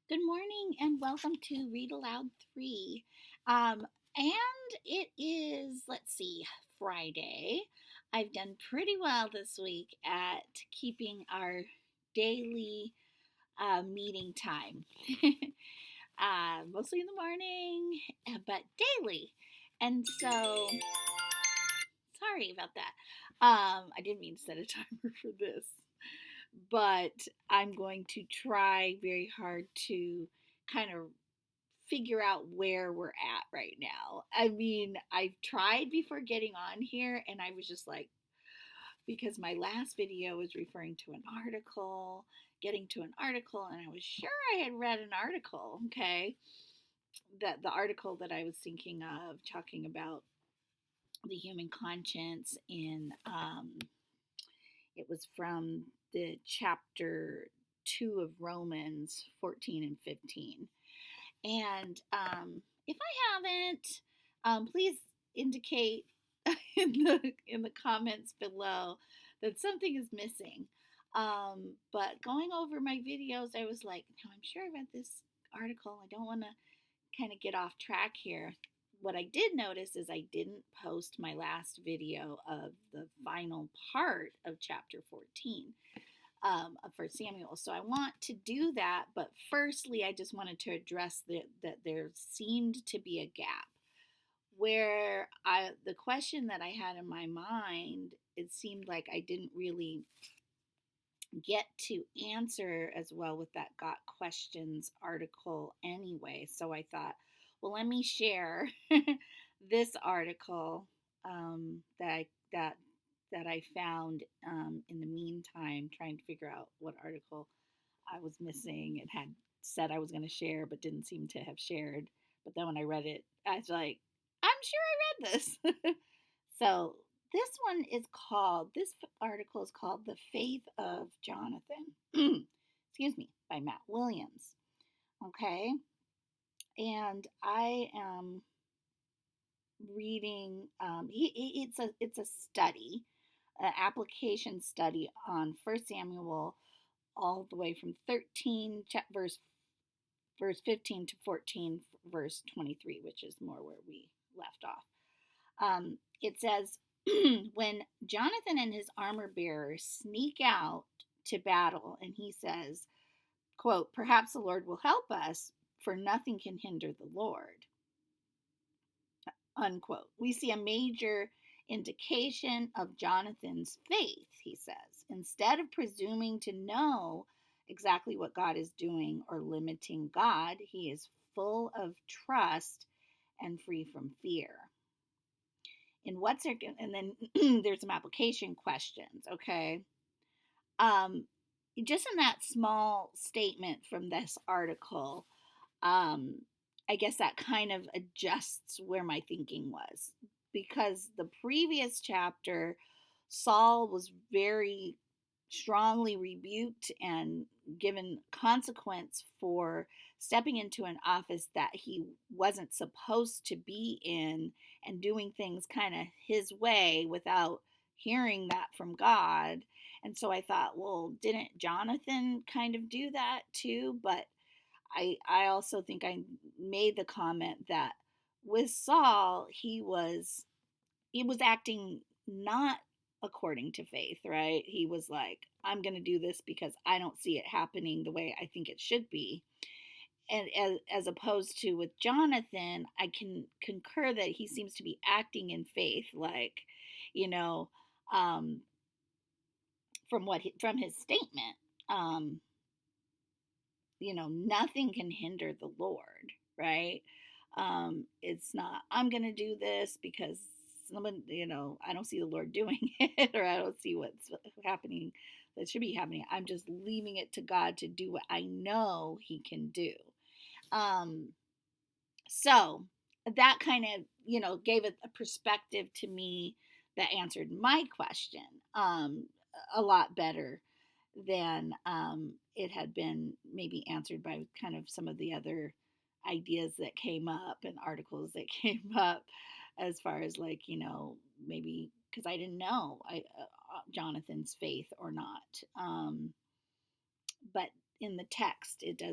Good morning and welcome to Read Aloud 3. And it is, let's see, Friday. I've done pretty well this week at keeping our daily meeting time, mostly in the morning, but daily. And so, sorry about that. I didn't mean to set a timer for this, but I'm going to try very hard to kind of figure out where we're at right now. I mean, I've tried before getting on here and I was just like, because my last video was referring to an article, getting to an article, and I was sure I had read an article, okay? That the article that I was thinking of talking about the human conscience in it was from the chapter 2 of Romans 14 and 15. And if I haven't, please indicate in the comments below that something is missing. But going over my videos, I was like, no, I'm sure I read this article. I don't want to kind of get off track here. What I did notice is I didn't post my last video of the final part of chapter 14 for Samuel. So I want to do that, but firstly, I just wanted to address that there seemed to be a gap where the question that I had in my mind, it seemed like I didn't really get to answer as well with that Got Questions article anyway. So I thought, well, let me share this article that I found in the meantime, trying to figure out what article I was missing and had said I was going to share, but didn't seem to have shared. But then when I read it, I was like, I'm sure I read this. So this article is called The Faith of Jonathan. Excuse me, by Matt Williams. Okay. And I am reading, it's a study, an application study on 1 Samuel all the way from 13 verse 15 to 14 verse 23, which is more where we left off. It says, when Jonathan and his armor bearers sneak out to battle, and he says, quote, perhaps the Lord will help us, for nothing can hinder the Lord, unquote. We see a major indication of Jonathan's faith, he says. Instead of presuming to know exactly what God is doing or limiting God, he is full of trust and free from fear. And then there's some application questions, okay? Just in that small statement from this article, I guess that kind of adjusts where my thinking was. Because the previous chapter, Saul was very strongly rebuked and given consequence for stepping into an office that he wasn't supposed to be in and doing things kind of his way without hearing that from God. And so I thought, well, didn't Jonathan kind of do that too? But I also think I made the comment that with Saul, he was acting not according to faith, right? He was like, I'm going to do this because I don't see it happening the way I think it should be. And as opposed to with Jonathan, I can concur that he seems to be acting in faith, like, you know, um, from his statement, um, nothing can hinder the Lord, right? It's not, I'm going to do this because someone, I don't see the Lord doing it, or I don't see what's happening that should be happening. I'm just leaving it to God to do what I know He can do. So that kind of, gave a perspective to me that answered my question a lot better than it had been maybe answered by kind of some of the other ideas that came up and articles that came up, as far as like, maybe because I didn't know Jonathan's faith or not. But in the text, it does